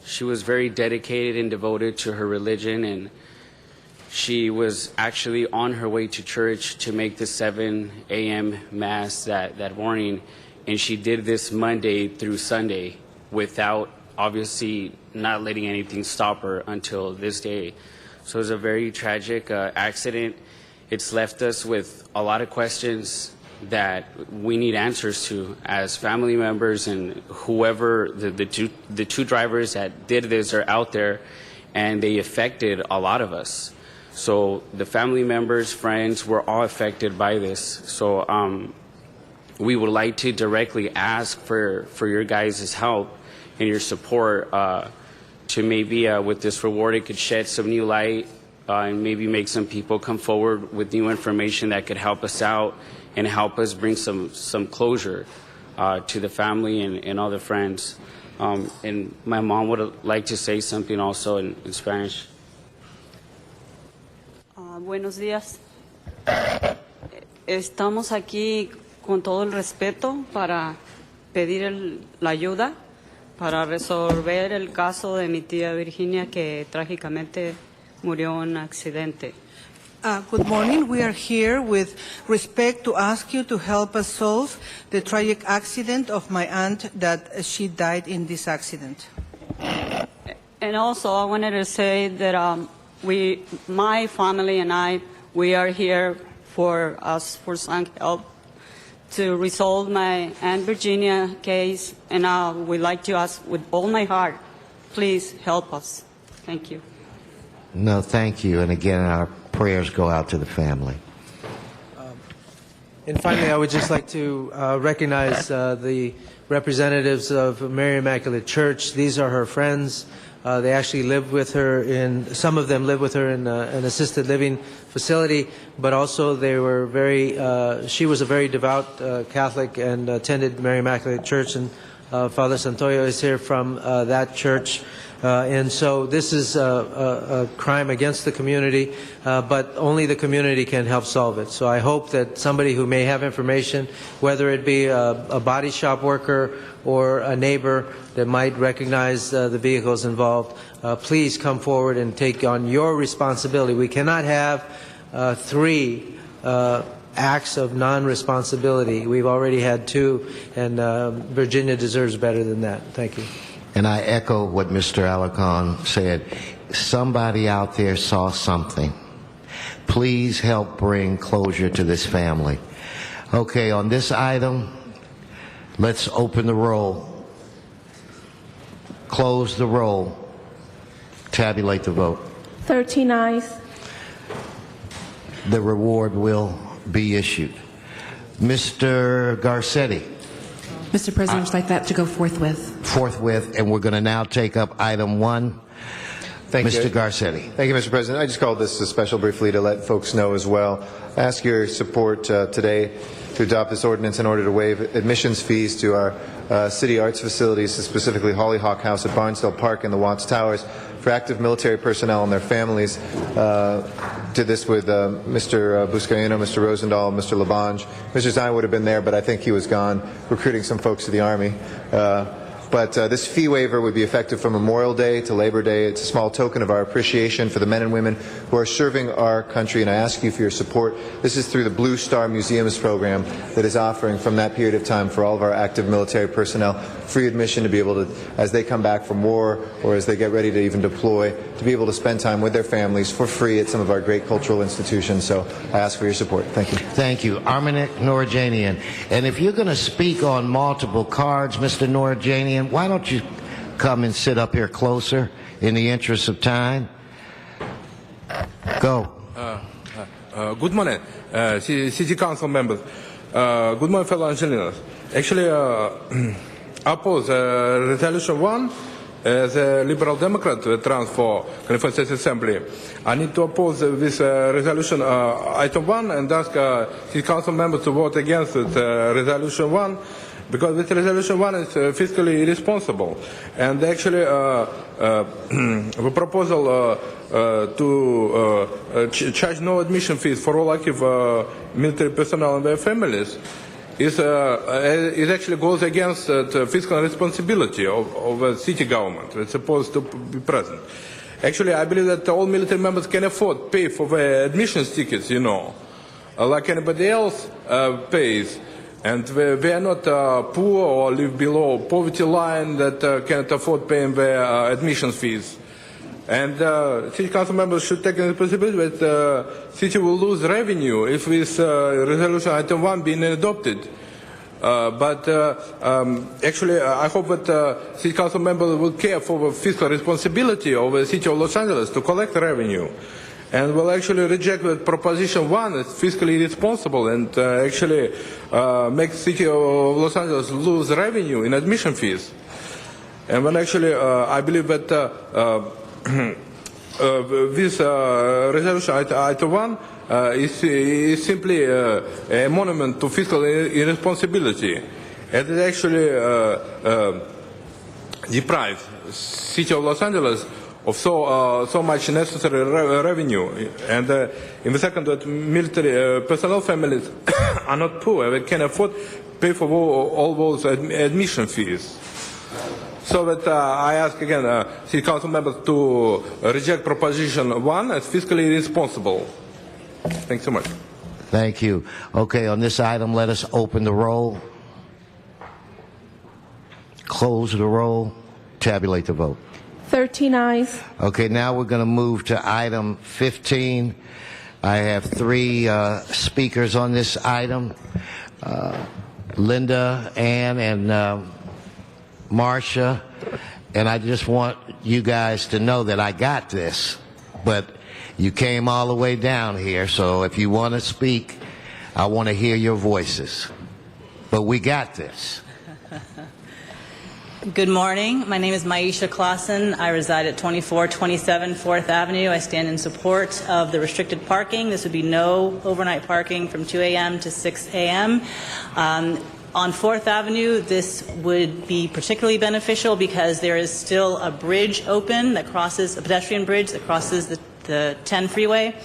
She was very dedicated and devoted to her religion, and she was actually on her way to church to make the 7 a.m. Mass that morning, and she did this Monday through Sunday without obviously not letting anything stop her until this day. So it was a very tragic accident. It's left us with a lot of questions that we need answers to as family members, and whoever the two drivers that did this are out there, and they affected a lot of us. So the family members, friends, were all affected by this. So we would like to directly ask for your guys' help and your support to maybe with this reward it could shed some new light and maybe make some people come forward with new information that could help us out and help us bring some closure to the family and all the friends. And my mom would like to say something also in Spanish. Buenos días. Estamos aquí con todo el respeto para pedir la ayuda para resolver el caso de mi tía Virginia, que trágicamente murió en un accidente. Good morning. We are here with respect to ask you to help us solve the tragic accident of my aunt that she died in this accident. And also, I wanted to say that my family and I, we are here for some help to resolve my Aunt Virginia case, and I would like to ask with all my heart, please help us. Thank you. No, thank you. And again, our prayers go out to the family. And finally, I would just like to recognize the representatives of Mary Immaculate Church. These are her friends. They actually live with her some of them live with her in an assisted living facility, but also she was a very devout Catholic and attended Mary Immaculate Church, and Father Santoyo is here from that church. And so this is a crime against the community, but only the community can help solve it. So I hope that somebody who may have information, whether it be a body shop worker or a neighbor that might recognize the vehicles involved, please come forward and take on your responsibility. We cannot have 3 acts of non-responsibility. We've already had 2, and Virginia deserves better than that. Thank you. and I echo what Mr. Alarcon said. Somebody out there saw something. Please help bring closure to this family. Okay, on this item, let's open the roll, close the roll, tabulate the vote. 13 ayes. The reward will be issued. Mr. Garcetti. Mr. President, I'd like that to go forthwith. Forthwith, and we're going to now take up item 1. Thank Mr. you. Garcetti. Thank you, Mr. President. I just called this a special briefly to let folks know as well. I ask your support today to adopt this ordinance in order to waive admissions fees to our city arts facilities, specifically Hollyhock House at Barnsdale Park and the Watts Towers, for active military personnel and their families. Did this with Mr. Buscaino, Mr. Rosendahl, Mr. Labange. Mr. Stein would have been there, but I think he was gone recruiting some folks to the Army. But this fee waiver would be effective from Memorial Day to Labor Day. It's a small token of our appreciation for the men and women who are serving our country, and I ask you for your support. This is through the Blue Star Museums program that is offering from that period of time for all of our active military personnel free admission to be able to, as they come back from war or as they get ready to even deploy, to be able to spend time with their families for free at some of our great cultural institutions. So I ask for your support. Thank you. Thank you. Armanek Noorjanian. And if you're going to speak on multiple cards, Mr. Noorjanian, why don't you come and sit up here closer in the interest of time? Go. Good morning, City Council members. Good morning, fellow Angelinos. Actually, I oppose Resolution 1 as a Liberal Democrat trans for California State Assembly. I need to oppose this resolution item 1 and ask City Council members to vote against it, Resolution 1. Because this resolution 1 is fiscally irresponsible, and actually the proposal to charge no admission fees for all active military personnel and their families is actually goes against the fiscal responsibility of the city government. It's supposed to be present. Actually, I believe that all military members can afford pay for their admissions tickets, you know, like anybody else pays. And they are not poor or live below poverty line that cannot afford paying their admissions fees. And city council members should take responsibility that the city will lose revenue if this resolution item 1 being adopted. But actually, I hope that city council members will care for the fiscal responsibility of the city of Los Angeles to collect revenue, and will actually reject that proposition 1 as fiscally irresponsible and actually make the city of Los Angeles lose revenue in admission fees. And when actually I believe that this resolution item 1 is simply a monument to fiscal irresponsibility, and it actually deprives the city of Los Angeles of so much necessary revenue. And in the second, that military personnel families are not poor; they can afford pay for all those admission fees. So that I ask again, city council members to reject proposition 1 as fiscally irresponsible. Thanks so much. Thank you. Okay, on this item, let us open the roll, close the roll, tabulate the vote. 13 ayes. Okay, now we're going to move to item 15. I have 3 speakers on this item, Linda, Ann, and Marcia. And I just want you guys to know that I got this, but you came all the way down here, so if you want to speak, I want to hear your voices. But we got this. Good morning. My name is Maisha Clausen. I reside at 2427 4th Avenue. I stand in support of the restricted parking. This would be no overnight parking from 2 a.m. to 6 a.m. On 4th Avenue, this would be particularly beneficial because there is still a bridge open that crosses, a pedestrian bridge that crosses the 10 freeway.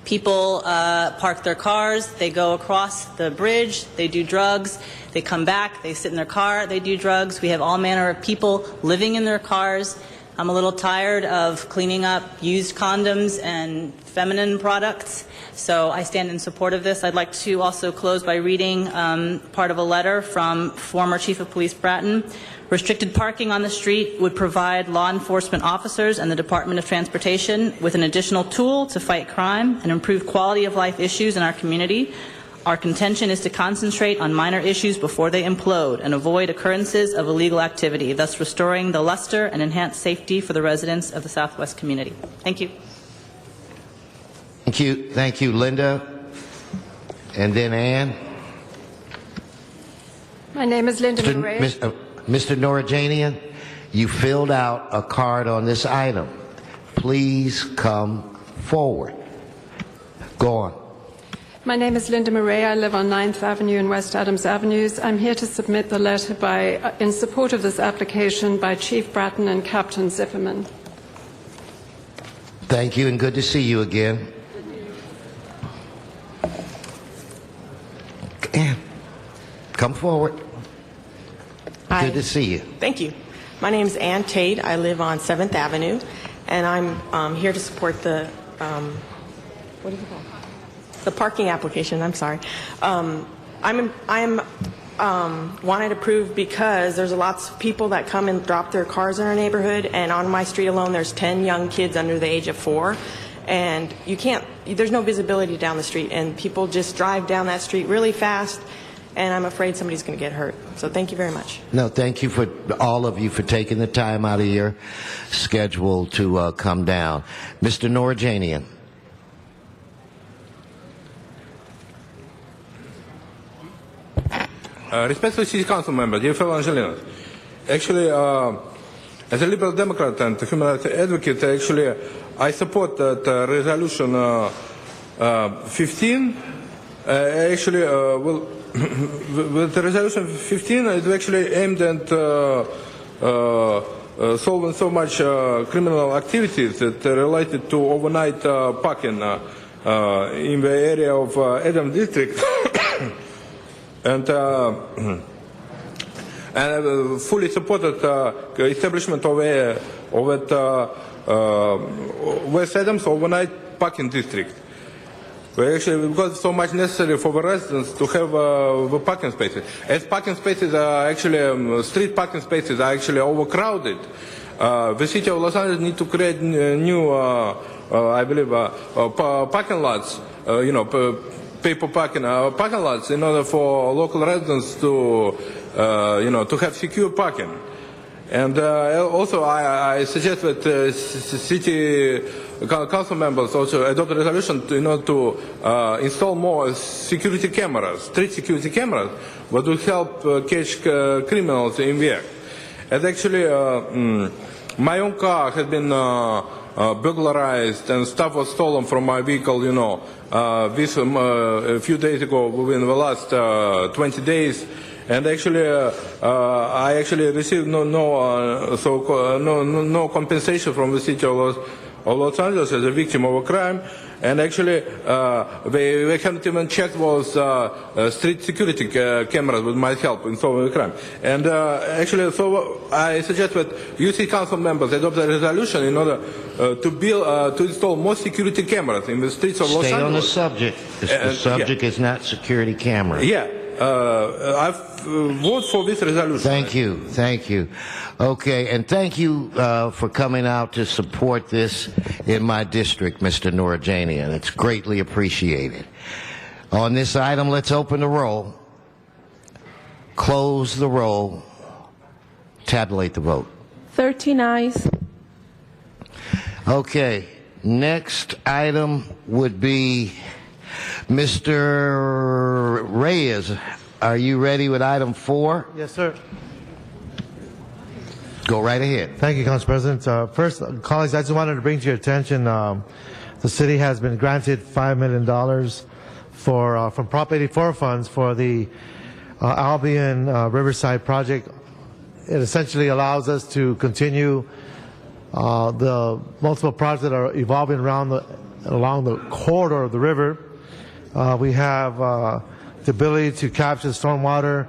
People park their cars, they go across the bridge, they do drugs, they come back, they sit in their car, they do drugs. We have all manner of people living in their cars. I'm a little tired of cleaning up used condoms and feminine products, so I stand in support of this. I'd like to also close by reading part of a letter from former Chief of Police Bratton. Restricted parking on the street would provide law enforcement officers and the Department of Transportation with an additional tool to fight crime and improve quality of life issues in our community. Our contention is to concentrate on minor issues before they implode and avoid occurrences of illegal activity, thus restoring the luster and enhanced safety for the residents of the Southwest community. Thank you. Thank you. Thank you, Linda. And then Ann. My name is Linda Murray. Mr. Norajanian, you filled out a card on this item. Please come forward. Go on. My name is Linda Murray. I live on 9th Avenue and West Adams Avenues. I'm here to submit the letter in support of this application by Chief Bratton and Captain Zipperman. Thank you, and good to see you again. Ann, come forward. Hi. Good to see you. Thank you. My name is Ann Tate. I live on 7th Avenue, and I'm here to support the what is it called? The parking application. I'm sorry. I'm wanted approved because there's lots of people that come and drop their cars in our neighborhood, and on my street alone, there's 10 young kids under the age of 4, and there's no visibility down the street, and people just drive down that street really fast. And I'm afraid somebody's going to get hurt. So thank you very much. No, thank you for all of you for taking the time out of your schedule to come down. Mr. Norajanian. Respected City Council member, dear fellow Angelinos, actually, as a Liberal Democrat and human rights advocate, actually, I support that resolution 15. Actually, well, with the resolution 15, it's actually aimed at solving so much criminal activities that are related to overnight parking in the area of Adam District. And I fully supported the establishment of West Adams overnight parking district. Actually, because it's so much necessary for the residents to have the parking spaces. As parking spaces are actually, street parking spaces are actually overcrowded, the city of Los Angeles needs to create new, I believe, parking lots, paper parking lots in order for local residents to, to have secure parking. And also, I suggest that city council members also adopt a resolution to install more security cameras, street security cameras, that will help catch criminals in the act. And actually, my own car has been burglarized and stuff was stolen from my vehicle, this a few days ago, within the last 20 days. And actually, I actually received no compensation from the city of Los Angeles as a victim of a crime. And actually, they haven't even checked those street security cameras that might help in solving the crime. And actually, so I suggest that you city council members adopt a resolution in order to install more security cameras in the streets of Los Angeles. Stay on the subject. The subject is not security cameras. Yeah. I vote for this resolution. Thank you. Thank you. Okay, and thank you for coming out to support this in my district, Mr. Norajanian. It's greatly appreciated. On this item, let's open the roll, close the roll, tabulate the vote. 13 ayes. Okay, next item would be Mr. Reyes. Are you ready with item 4? Yes, sir. Go right ahead. Thank you, Council President. First, colleagues, I just wanted to bring to your attention the city has been granted $5 million from Prop 84 funds for the Albion Riverside project. It essentially allows us to continue the multiple projects that are evolving along the corridor of the river. We have the ability to capture stormwater,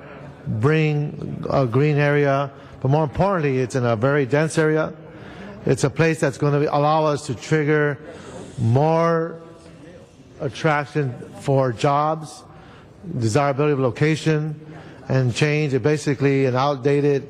bring a green area, but more importantly, it's in a very dense area. It's a place that's going to allow us to trigger more attraction for jobs, desirability of location, and change basically an outdated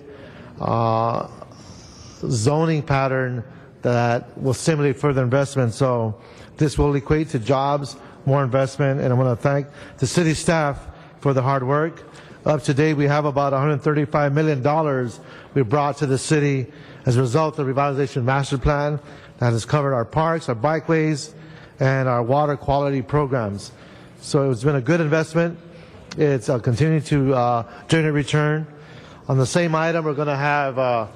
zoning pattern that will stimulate further investment. So this will equate to jobs, more investment, and I want to thank the city staff for the hard work. Up to date, we have about $135 million we brought to the city as a result of the revitalization master plan that has covered our parks, our bikeways, and our water quality programs. So it's been a good investment. It's continuing to generate return. On the same item, we're going to have, I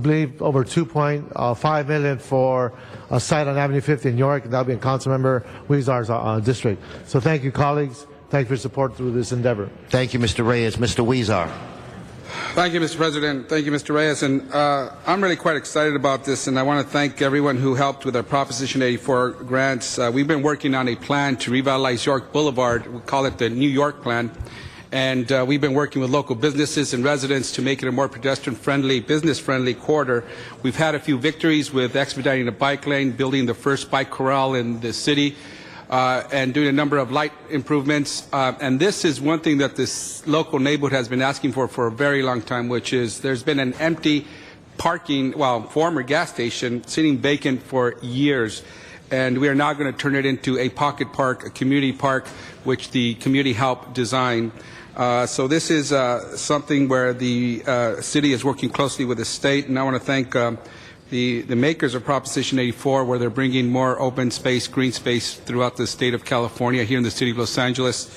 believe, over $2.5 million for a site on Avenue 50 in York, and that'll be in Councilmember Weezar's district. So thank you, colleagues. Thank you for your support through this endeavor. Thank you, Mr. Reyes. Mr. Weezar. Thank you, Mr. President. Thank you, Mr. Reyes. And I'm really quite excited about this, and I want to thank everyone who helped with our Proposition 84 grants. We've been working on a plan to revitalize York Boulevard. We call it the New York Plan. And we've been working with local businesses and residents to make it a more pedestrian-friendly, business-friendly corridor. We've had a few victories with expediting a bike lane, building the first bike corral in the city, and doing a number of light improvements. And this is one thing that this local neighborhood has been asking for a very long time, which is there's been an empty parking, former gas station sitting vacant for years. And we are now going to turn it into a pocket park, a community park, which the community helped design. So this is something where the city is working closely with the state, and I want to thank the makers of Proposition 84, where they're bringing more open space, green space throughout the state of California, here in the city of Los Angeles,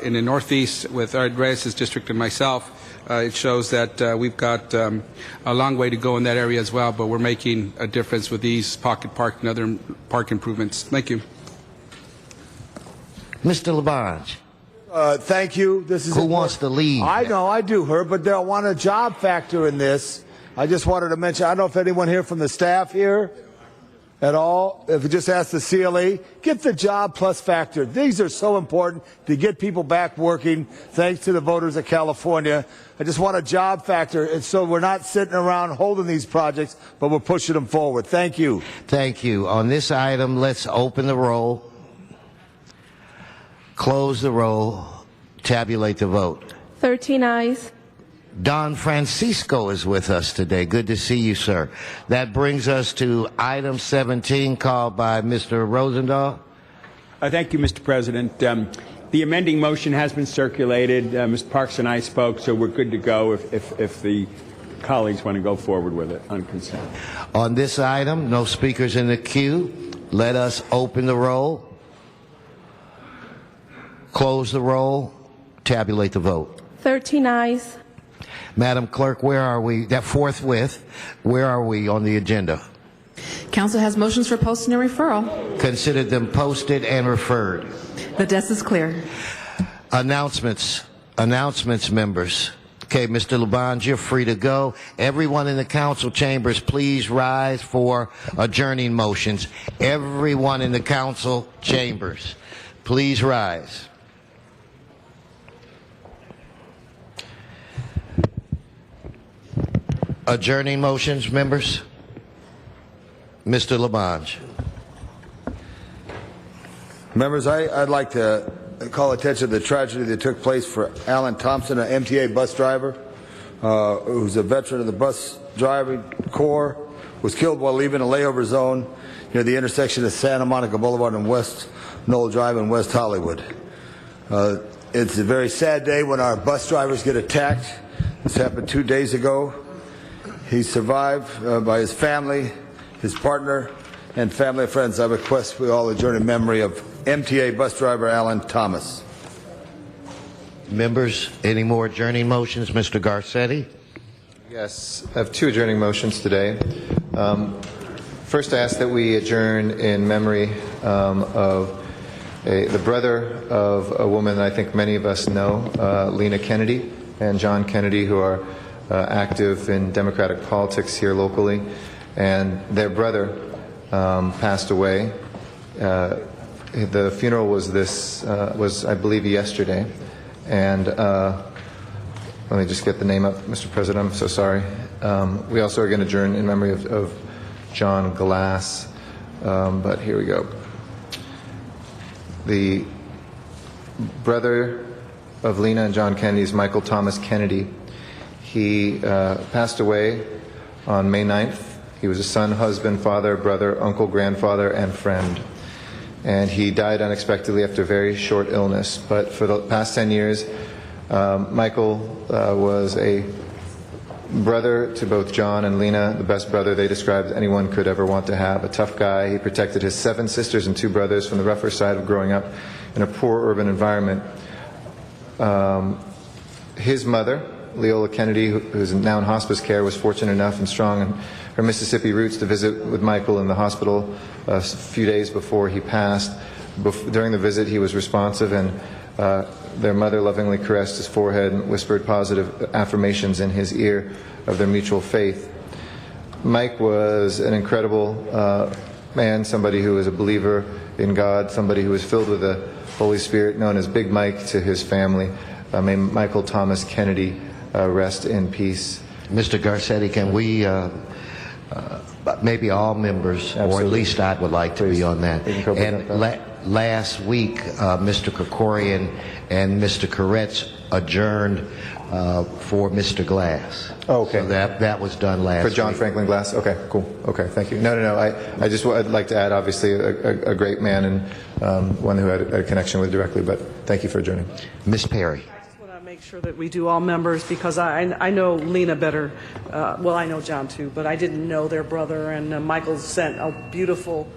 in the Northeast, with Ed Reyes' district and myself. It shows that we've got a long way to go in that area as well, but we're making a difference with these pocket park and other park improvements. Thank you. Mr. Labange. Thank you. This is Who wants to lead? I know, I do, Herb, but I want a job factor in this. I just wanted to mention, I don't know if anyone here from the staff here at all, if we just ask the CLE, get the job plus factor. These are so important to get people back working, thanks to the voters of California. I just want a job factor, and so we're not sitting around holding these projects, but we're pushing them forward. Thank you. Thank you. On this item, let's open the roll, close the roll, tabulate the vote. 13 ayes. Don Francisco is with us today. Good to see you, sir. That brings us to item 17, called by Mr. Rosendahl. Thank you, Mr. President. The amending motion has been circulated. Mr. Parks and I spoke, so we're good to go if the colleagues want to go forward with it on consent. On this item, no speakers in the queue. Let us open the roll, close the roll, tabulate the vote. 13 ayes. Madam Clerk, where are we? That forthwith, where are we on the agenda? Council has motions for posting and referral. Consider them posted and referred. The desk is clear. Announcements, members. Okay, Mr. Labange, you're free to go. Everyone in the council chambers, please rise for adjourning motions. Everyone in the council chambers, please rise. Adjourning motions, members. Mr. Labange. Members, I'd like to call attention to the tragedy that took place for Alan Thompson, an MTA bus driver, who's a veteran of the bus driving corps, was killed while leaving a layover zone near the intersection of Santa Monica Boulevard and West Knoll Drive in West Hollywood. It's a very sad day when our bus drivers get attacked. This happened 2 days ago. He's survived by his family, his partner, and family and friends. I request we all adjourn in memory of MTA bus driver Alan Thomas. Members, any more adjourning motions? Mr. Garcetti? Yes, I have two adjourning motions today. First, I ask that we adjourn in memory of the brother of a woman I think many of us know, Lena Kennedy and John Kennedy, who are active in Democratic politics here locally, and their brother passed away. The funeral was I believe yesterday, and let me just get the name up, Mr. President. I'm so sorry. We also are going to adjourn in memory of John Glass, but here we go. The brother of Lena and John Kennedy is Michael Thomas Kennedy. He passed away on May 9th. He was a son, husband, father, brother, uncle, grandfather, and friend. And he died unexpectedly after a very short illness. But for the past 10 years, Michael was a brother to both John and Lena, the best brother they described anyone could ever want to have. A tough guy. He protected his 7 sisters and 2 brothers from the rougher side of growing up in a poor urban environment. His mother, Leola Kennedy, who's now in hospice care, was fortunate enough and strong in her Mississippi roots to visit with Michael in the hospital a few days before he passed. During the visit, he was responsive, and their mother lovingly caressed his forehead and whispered positive affirmations in his ear of their mutual faith. Mike was an incredible man, somebody who was a believer in God, somebody who was filled with the Holy Spirit, known as Big Mike to his family. May Michael Thomas Kennedy rest in peace. Mr. Garcetti, can we, maybe all members, or at least I would like to be on that. And last week, Mr. Krikorian and Mr. Koretz adjourned for Mr. Glass. Oh, okay. So that was done last week. For John Franklin Glass? Okay, cool. Okay, thank you. No. I'd like to add, obviously, a great man and one who had a connection with directly, but thank you for adjourning. Ms. Perry. Make sure that we do all members, because I know Lena better. Well, I know John too, but I didn't know their brother. And Michael sent a beautiful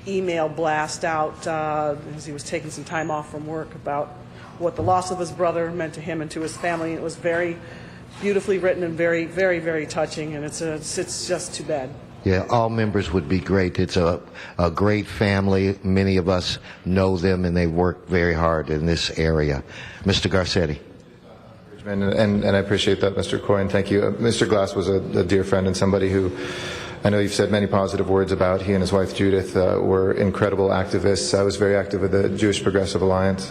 email blast out as he was taking some time off from work about what the loss of his brother meant to him and to his family. It was very beautifully written and very, very, very touching. And it's just too bad. Yeah, all members would be great. It's a great family. Many of us know them, and they work very hard in this area. Mr. Garcetti. And I appreciate that, Mr. Coyne. Thank you. Mr. Glass was a dear friend and somebody who I know you've said many positive words about. He and his wife Judith were incredible activists. I was very active with the Jewish Progressive Alliance,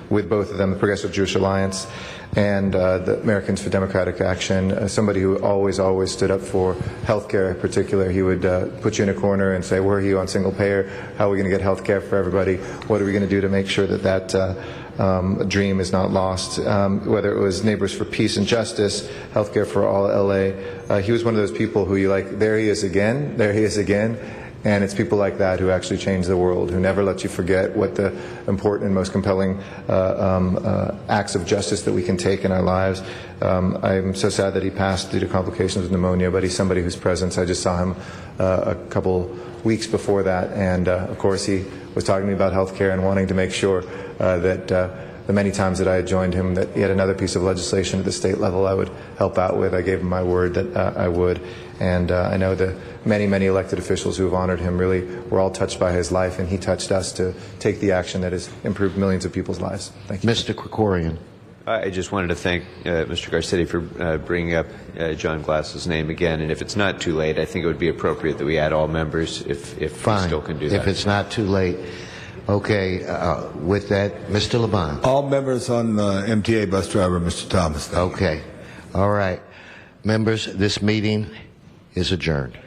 with both of them, the Progressive Jewish Alliance and the Americans for Democratic Action. Somebody who always stood up for health care in particular. He would put you in a corner and say, where are you on single payer? How are we going to get health care for everybody? What are we going to do to make sure that dream is not lost? Whether it was Neighbors for Peace and Justice, Healthcare for All LA, he was one of those people who you like, there he is again, and it's people like that who actually change the world, who never let you forget what the important and most compelling acts of justice that we can take in our lives. I'm so sad that he passed due to complications with pneumonia, but he's somebody whose presence, I just saw him a couple weeks before that, and of course he was talking to me about health care and wanting to make sure that the many times that I had joined him, that he had another piece of legislation at the state level I would help out with. I gave him my word that I would. And I know the many, many elected officials who have honored him really were all touched by his life, and he touched us to take the action that has improved millions of people's lives. Thank you. Mr. Krikorian. I just wanted to thank Mr. Garcetti for bringing up John Glass's name again. And if it's not too late, I think it would be appropriate that we add all members if we still can do that. If it's not too late. Okay, with that, Mr. Laban. All members on the MTA bus driver, Mr. Thomas. Okay. All right. Members, this meeting is adjourned.